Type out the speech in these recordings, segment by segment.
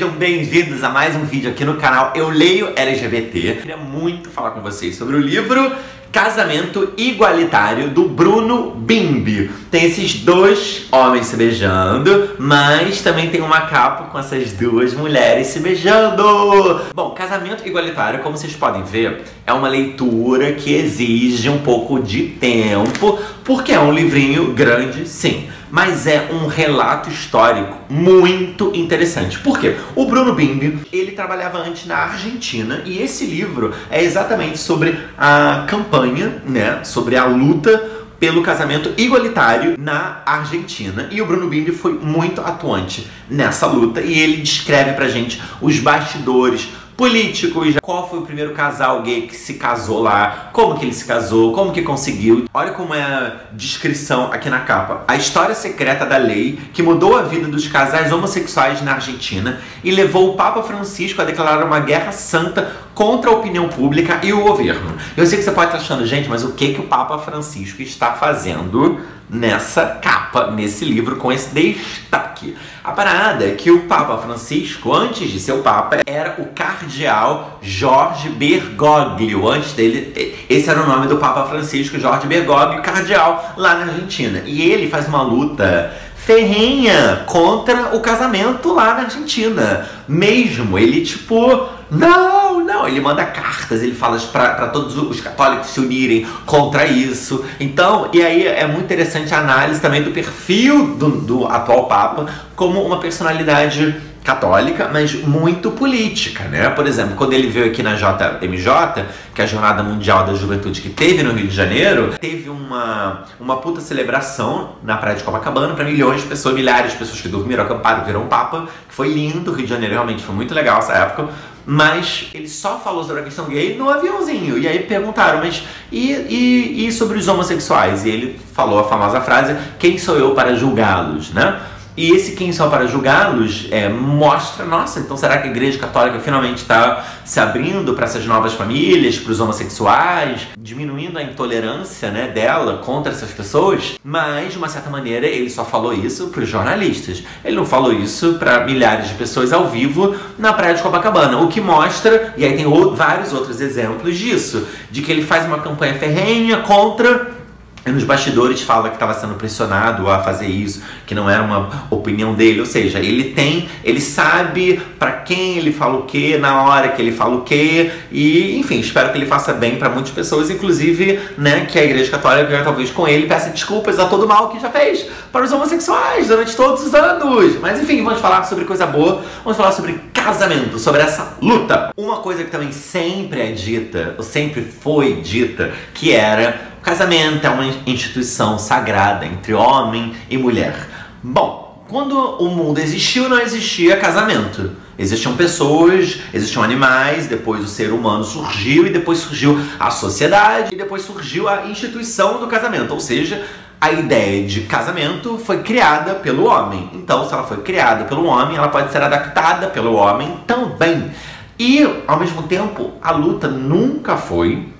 sejam bem-vindos a mais um vídeo aqui no canal Eu Leio LGBT. Eu queria muito falar com vocês sobre o livro Casamento Igualitário, do Bruno Bimbi. Tem esses dois homens se beijando, mas também tem uma capa com essas duas mulheres se beijando. Bom, Casamento Igualitário, como vocês podem ver, é uma leitura que exige um pouco de tempo, porque é um livrinho grande, sim, mas é um relato histórico muito interessante. Por quê? O Bruno Bimbi, ele trabalhava antes na Argentina, e esse livro é exatamente sobre a campanha, né, sobre a luta pelo casamento igualitário na Argentina. E o Bruno Bimbi foi muito atuante nessa luta, e ele descreve pra gente os bastidores políticos, qual foi o primeiro casal gay que se casou lá, como que ele se casou, como que conseguiu. Olha como é a descrição aqui na capa. A história secreta da lei que mudou a vida dos casais homossexuais na Argentina e levou o Papa Francisco a declarar uma guerra santa contra a opinião pública e o governo. Eu sei que você pode estar achando, gente, mas o que o Papa Francisco está fazendo nessa capa, nesse livro, com esse destaque? A parada é que o Papa Francisco, antes de ser o Papa, era o cardeal Jorge Bergoglio. Antes dele, esse era o nome do Papa Francisco, Jorge Bergoglio, cardeal lá na Argentina. E ele faz uma luta ferrenha contra o casamento lá na Argentina. Mesmo, ele tipo, não, ele manda cartas, ele fala para todos os católicos se unirem contra isso. Então, e aí é muito interessante a análise também do perfil do atual Papa como uma personalidade católica, mas muito política, né? Por exemplo, quando ele veio aqui na JMJ, que é a Jornada Mundial da Juventude que teve no Rio de Janeiro, teve uma puta celebração na praia de Copacabana para milhões de pessoas, milhares de pessoas que dormiram, acamparam, viram Papa, que foi lindo. O Rio de Janeiro realmente foi muito legal essa época, mas ele só falou sobre a questão gay no aviãozinho. E aí perguntaram, mas e sobre os homossexuais? E ele falou a famosa frase, quem sou eu para julgá-los, né? E esse quem só para julgá-los mostra, nossa, então será que a Igreja Católica finalmente está se abrindo para essas novas famílias, para os homossexuais, diminuindo a intolerância, né, dela contra essas pessoas? Mas, de uma certa maneira, ele só falou isso para os jornalistas. Ele não falou isso para milhares de pessoas ao vivo na praia de Copacabana. O que mostra, e aí tem vários outros exemplos disso, de que ele faz uma campanha ferrenha contra... E nos bastidores fala que estava sendo pressionado a fazer isso, que não era uma opinião dele. Ou seja, ele sabe para quem ele fala o que, na hora que ele fala o que. E, enfim, espero que ele faça bem para muitas pessoas, inclusive, né, que a Igreja Católica, talvez com ele, peça desculpas a todo o mal que já fez para os homossexuais durante todos os anos. Mas, enfim, vamos falar sobre coisa boa, vamos falar sobre casamento, sobre essa luta. Uma coisa que também sempre é dita, ou sempre foi dita, que era... O casamento é uma instituição sagrada entre homem e mulher. Bom, quando o mundo existiu, não existia casamento. Existiam pessoas, existiam animais, depois o ser humano surgiu, e depois surgiu a sociedade, e depois surgiu a instituição do casamento. Ou seja, a ideia de casamento foi criada pelo homem. Então, se ela foi criada pelo homem, ela pode ser adaptada pelo homem também. E, ao mesmo tempo, a luta nunca foi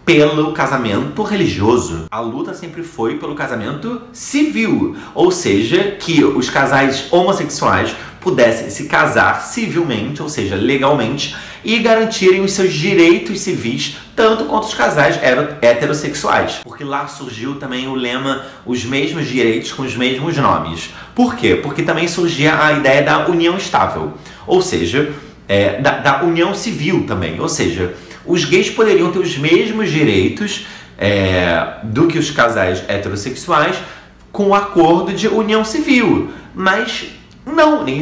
pelo casamento religioso. A luta sempre foi pelo casamento civil, ou seja, que os casais homossexuais pudessem se casar civilmente, ou seja, legalmente, e garantirem os seus direitos civis, tanto quanto os casais heterossexuais. Porque lá surgiu também o lema, os mesmos direitos com os mesmos nomes. Por quê? Porque também surgia a ideia da união estável, ou seja, da união civil também, ou seja, os gays poderiam ter os mesmos direitos do que os casais heterossexuais com o acordo de união civil. Mas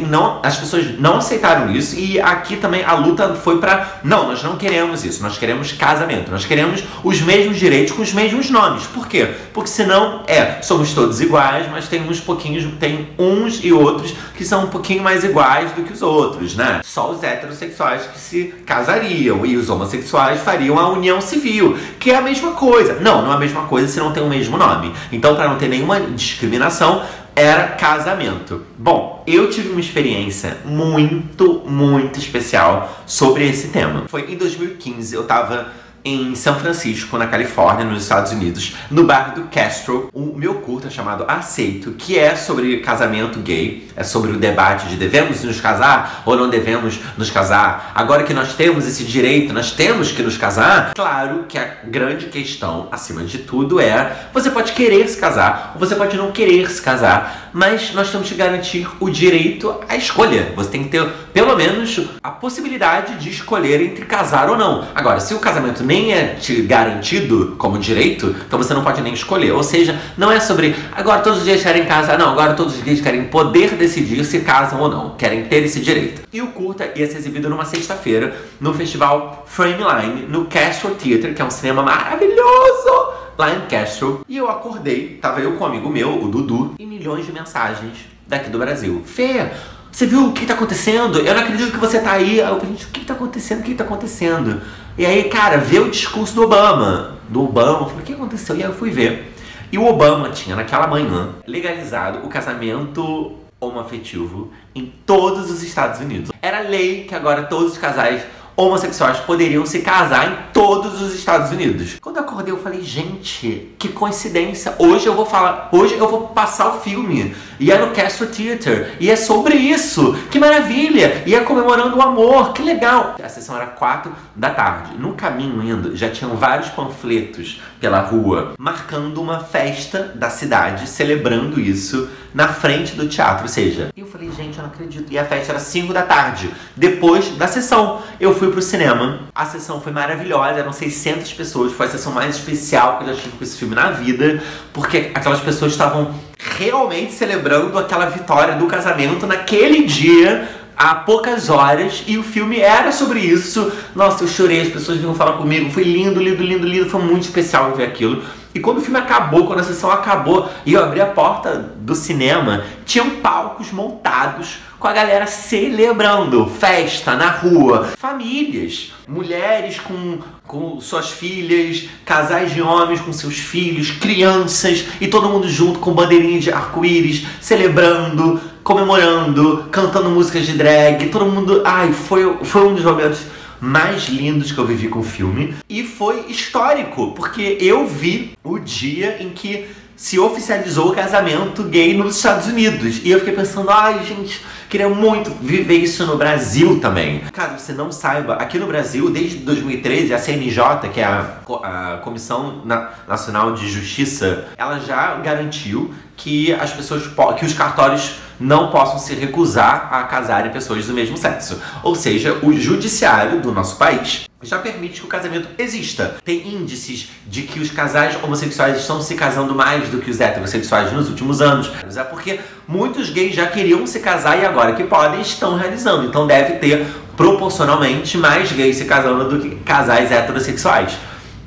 não, as pessoas não aceitaram isso, e aqui também a luta foi para, não, nós não queremos isso, nós queremos casamento, nós queremos os mesmos direitos com os mesmos nomes. Por quê? Porque senão, somos todos iguais, mas tem uns e outros que são um pouquinho mais iguais do que os outros, né? Só os heterossexuais que se casariam, e os homossexuais fariam a união civil, que é a mesma coisa. Não é a mesma coisa se não tem o mesmo nome. Então, para não ter nenhuma discriminação, era casamento. Bom, eu tive uma experiência muito especial sobre esse tema. Foi em 2015, eu tava em São Francisco, na Califórnia, nos Estados Unidos, no bairro do Castro. O meu curta chamado Aceito, que é sobre casamento gay, é sobre o debate de devemos nos casar ou não devemos nos casar. Agora que nós temos esse direito, nós temos que nos casar. Claro que a grande questão, acima de tudo, é você pode querer se casar ou você pode não querer se casar, mas nós temos que garantir o direito à escolha. Você tem que ter, pelo menos, a possibilidade de escolher entre casar ou não. Agora, se o casamento nem é te garantido como direito, então você não pode nem escolher. Ou seja, não é sobre agora todos os gays querem casar, não, agora todos os gays querem poder decidir se casam ou não, querem ter esse direito. E o curta ia ser exibido numa sexta-feira no festival Frameline, no Castro Theatre, que é um cinema maravilhoso lá em Castro. E eu acordei, tava eu com um amigo meu, o Dudu, e milhões de mensagens daqui do Brasil. Fê, você viu o que tá acontecendo? Eu não acredito que você tá aí. Eu falei, o que tá acontecendo? O que tá acontecendo? E aí, cara, vê o discurso do Obama. Eu falei, o que aconteceu? E aí eu fui ver. E o Obama tinha, naquela manhã, legalizado o casamento homoafetivo em todos os Estados Unidos. Era lei que agora todos os casais homossexuais poderiam se casar em todos os Estados Unidos. Quando eu acordei, eu falei, gente, que coincidência. Hoje eu vou passar o filme. E é no Castro Theatre. E é sobre isso. Que maravilha. E é comemorando o amor. Que legal. A sessão era 4 da tarde. No caminho indo, já tinham vários panfletos pela rua marcando uma festa da cidade, celebrando isso na frente do teatro. Ou seja, eu falei, gente, eu não acredito. E a festa era 5 da tarde. Depois da sessão, eu fui pro cinema. A sessão foi maravilhosa. Eram 600 pessoas. Foi a sessão mais especial que eu já tive com esse filme na vida. Porque aquelas pessoas estavam realmente celebrando aquela vitória do casamento naquele dia, há poucas horas, e o filme era sobre isso. Nossa, eu chorei, as pessoas vinham falar comigo, foi lindo, lindo, lindo, lindo, foi muito especial ver aquilo. E quando o filme acabou, quando a sessão acabou e eu abri a porta do cinema, tinham palcos montados com a galera celebrando, festa na rua, famílias, mulheres com suas filhas, casais de homens com seus filhos, crianças, e todo mundo junto com bandeirinha de arco-íris, celebrando, comemorando, cantando músicas de drag, todo mundo... Ai, foi um dos momentos mais lindos que eu vivi com o filme. E foi histórico, porque eu vi o dia em que se oficializou o casamento gay nos Estados Unidos. E eu fiquei pensando, ai, gente, queria muito viver isso no Brasil também. Caso você não saiba, aqui no Brasil, desde 2013, a CNJ, que é a Comissão Nacional de Justiça, ela já garantiu que as pessoas, que os cartórios não possam se recusar a casarem pessoas do mesmo sexo. Ou seja, o judiciário do nosso país já permite que o casamento exista. Tem índices de que os casais homossexuais estão se casando mais do que os heterossexuais nos últimos anos. É porque muitos gays já queriam se casar e agora que podem, estão realizando. Então deve ter proporcionalmente mais gays se casando do que casais heterossexuais.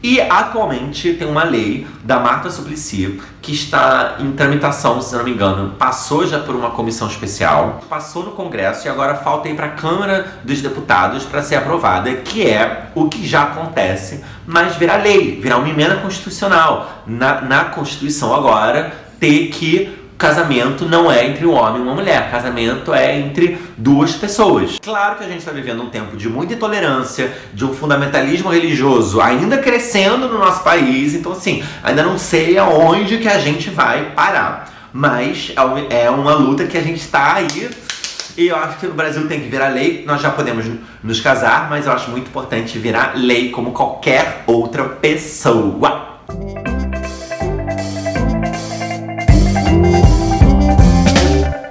E atualmente tem uma lei da Marta Suplicy que está em tramitação, se não me engano, passou já por uma comissão especial, passou no Congresso e agora falta ir para a Câmara dos Deputados para ser aprovada, que é o que já acontece, mas virar lei, virar uma emenda constitucional. Na Constituição agora, ter que casamento não é entre um homem e uma mulher, casamento é entre duas pessoas. Claro que a gente está vivendo um tempo de muita intolerância, de um fundamentalismo religioso ainda crescendo no nosso país, então assim, ainda não sei aonde que a gente vai parar. Mas é uma luta que a gente está aí, e eu acho que no Brasil tem que virar lei. Nós já podemos nos casar, mas eu acho muito importante virar lei como qualquer outra pessoa.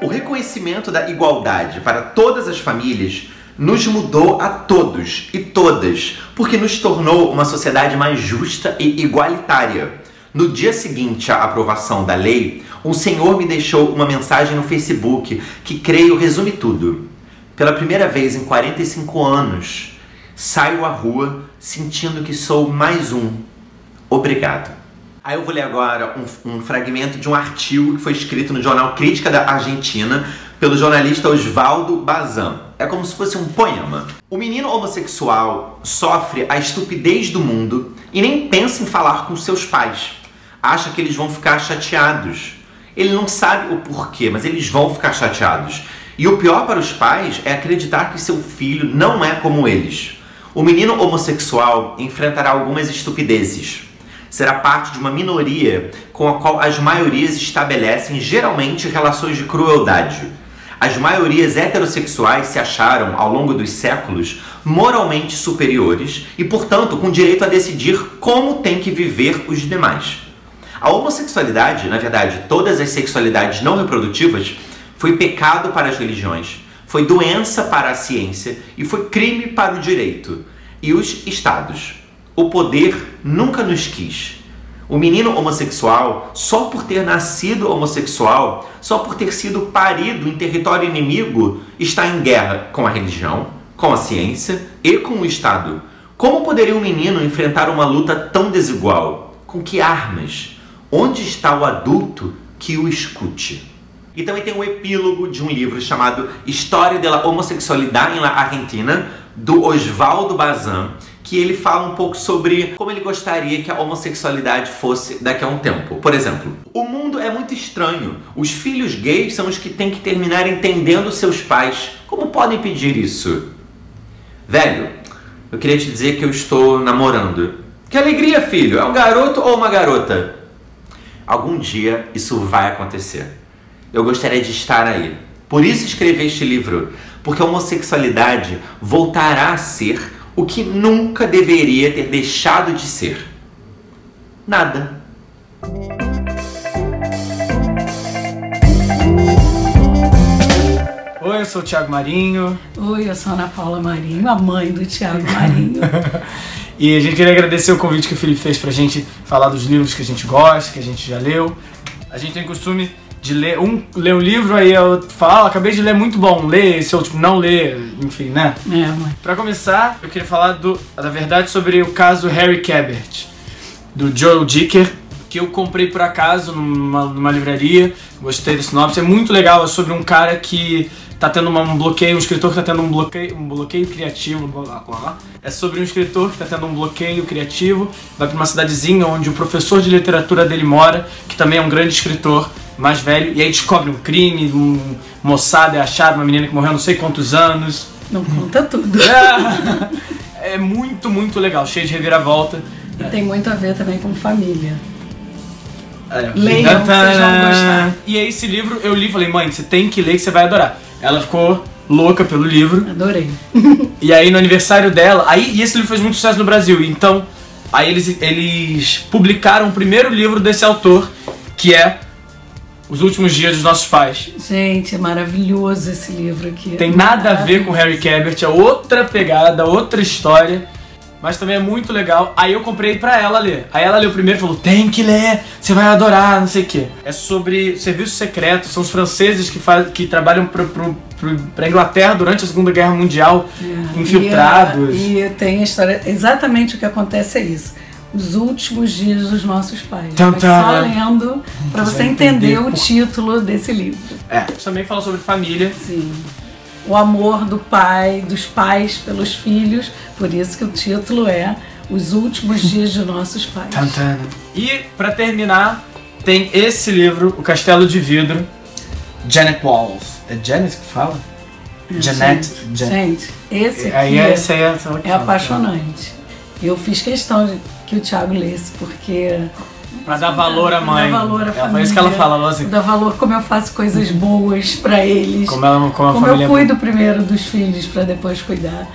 O reconhecimento da igualdade para todas as famílias nos mudou a todos e todas, porque nos tornou uma sociedade mais justa e igualitária. No dia seguinte à aprovação da lei, um senhor me deixou uma mensagem no Facebook que creio resume tudo. Pela primeira vez em 45 anos, saio à rua sentindo que sou mais um. Obrigado. Aí eu vou ler agora um fragmento de um artigo que foi escrito no jornal Crítica da Argentina pelo jornalista Osvaldo Bazan. É como se fosse um poema. O menino homossexual sofre a estupidez do mundo e nem pensa em falar com seus pais. Acha que eles vão ficar chateados. Ele não sabe o porquê, mas eles vão ficar chateados. E o pior para os pais é acreditar que seu filho não é como eles. O menino homossexual enfrentará algumas estupidezes. Será parte de uma minoria com a qual as maiorias estabelecem geralmente relações de crueldade. As maiorias heterossexuais se acharam, ao longo dos séculos, moralmente superiores e, portanto, com direito a decidir como tem que viver os demais. A homossexualidade, na verdade, todas as sexualidades não reprodutivas, foi pecado para as religiões, foi doença para a ciência e foi crime para o direito. E os estados? O poder nunca nos quis. O menino homossexual, só por ter nascido homossexual, só por ter sido parido em território inimigo, está em guerra com a religião, com a ciência e com o Estado. Como poderia um menino enfrentar uma luta tão desigual? Com que armas? Onde está o adulto que o escute? E também tem um epílogo de um livro chamado História de la Homossexualidad en la Argentina, do Osvaldo Bazán, que ele fala um pouco sobre como ele gostaria que a homossexualidade fosse daqui a um tempo. Por exemplo, o mundo é muito estranho. Os filhos gays são os que têm que terminar entendendo seus pais. Como podem pedir isso? Velho, eu queria te dizer que eu estou namorando. Que alegria, filho! É um garoto ou uma garota? Algum dia isso vai acontecer. Eu gostaria de estar aí. Por isso escrevi este livro, porque a homossexualidade voltará a ser o que nunca deveria ter deixado de ser. Nada. Oi, eu sou o Thiago Marinho. Oi, eu sou a Ana Paula Marinho, a mãe do Thiago Marinho. E a gente queria agradecer o convite que o Felipe fez pra gente falar dos livros que a gente gosta, que a gente já leu. A gente tem costume de ler um livro, aí eu falo, acabei de ler, muito bom, lê esse outro, não lê, enfim, né? Mãe. Pra começar, eu queria falar da verdade sobre o caso Harry Quebert, do Joel Dicker, que eu comprei por acaso numa livraria, gostei da sinopse, é muito legal, é sobre um cara que tá tendo um bloqueio, um escritor que tá tendo um bloqueio criativo, blá, blá, blá. É sobre um escritor que tá tendo um bloqueio criativo, vai pra uma cidadezinha onde o professor de literatura dele mora, que também é um grande escritor, mais velho, e aí descobre um crime, um moçado é achado, uma menina que morreu há não sei quantos anos. Não conta tudo. É muito, muito legal, cheio de reviravolta. E tem muito a ver também com família. Leiam, vocês vão gostar. E aí esse livro eu li e falei, mãe, você tem que ler que você vai adorar. Ela ficou louca pelo livro. Adorei. E aí no aniversário dela, e esse livro fez muito sucesso no Brasil, então aí eles publicaram o primeiro livro desse autor, que é Os Últimos Dias dos Nossos Pais. Gente, é maravilhoso esse livro aqui. Tem nada a ver com Harry Quebert, é outra pegada, outra história, mas também é muito legal. Aí eu comprei pra ela ler. Aí ela leu primeiro e falou, tem que ler, você vai adorar, não sei o quê. É sobre serviço secreto, são os franceses que trabalham pra Inglaterra durante a Segunda Guerra Mundial, infiltrados. E tem a história, exatamente o que acontece é isso. Os Últimos Dias dos Nossos Pais. Só lendo pra você entender o título desse livro. Também fala sobre família. Sim. O amor do pai, dos pais pelos filhos, por isso que o título é Os Últimos Dias de Nossos Pais. E pra terminar, tem esse livro, O Castelo de Vidro, Janet Walls. É Janet que fala? Janet. Gente, esse aqui é apaixonante. Eu fiz questão de que o Thiago lesse, porque... Pra dar valor à mãe. Dar valor à família. Foi isso que ela fala, assim. Dar valor como eu faço coisas boas pra eles. Como a família eu cuido primeiro dos filhos pra depois cuidar,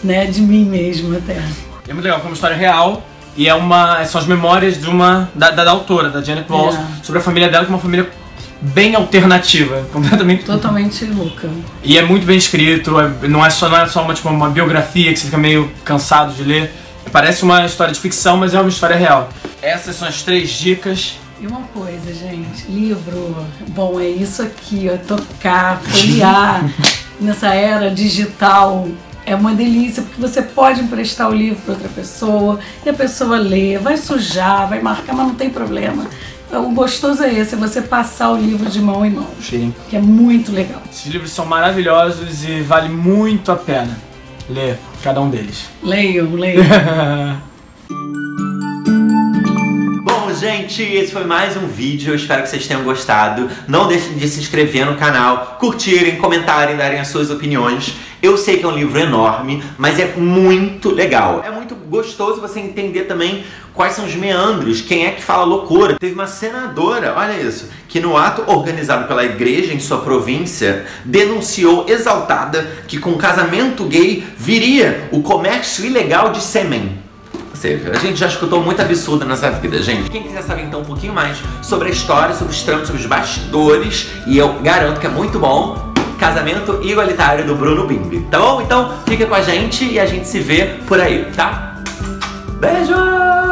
né, de mim mesmo até. É muito legal, é uma história real. E são as memórias da autora, da Janet Walls, sobre a família dela, que é uma família bem alternativa, totalmente louca. E é muito bem escrito, não é só uma biografia que você fica meio cansado de ler. Parece uma história de ficção, mas é uma história real. Essas são as 3 dicas. E uma coisa, gente, livro, bom, é isso aqui, ó, tocar, folhear nessa era digital. É uma delícia, porque você pode emprestar o livro para outra pessoa, e a pessoa lê, vai sujar, vai marcar, mas não tem problema. O gostoso é esse, é você passar o livro de mão em mão, que é muito legal. Esses livros são maravilhosos e vale muito a pena ler cada um deles. Leiam. gente, esse foi mais um vídeo, eu espero que vocês tenham gostado. Não deixem de se inscrever no canal, curtirem, comentarem, darem as suas opiniões. Eu sei que é um livro enorme, mas é muito legal. É muito gostoso você entender também quais são os meandros, quem é que fala loucura. Teve uma senadora, olha isso, que no ato organizado pela igreja em sua província, denunciou exaltada que com casamento gay viria o comércio ilegal de sêmen. Ou seja, a gente já escutou muito absurdo nessa vida, gente. Quem quiser saber então um pouquinho mais sobre a história, sobre os trâmites, sobre os bastidores, e eu garanto que é muito bom, Casamento Igualitário do Bruno Bimbi, tá bom? Então fica com a gente e a gente se vê por aí, tá? Beijo!